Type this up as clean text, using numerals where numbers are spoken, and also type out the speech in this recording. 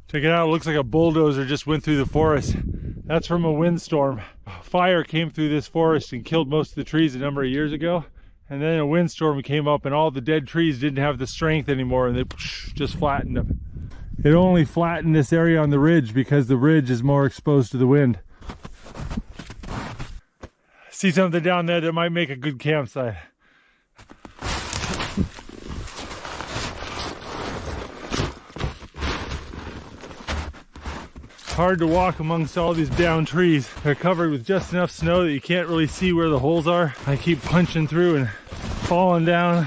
Check it out, it looks like a bulldozer just went through the forest. That's from a windstorm. Fire came through this forest and killed most of the trees a number of years ago. And then a windstorm came up and all the dead trees didn't have the strength anymore and they just flattened them. It only flattened this area on the ridge because the ridge is more exposed to the wind. See something down there that might make a good campsite. Hard to walk amongst all these down trees. They're covered with just enough snow that you can't really see where the holes are. I keep punching through and falling down.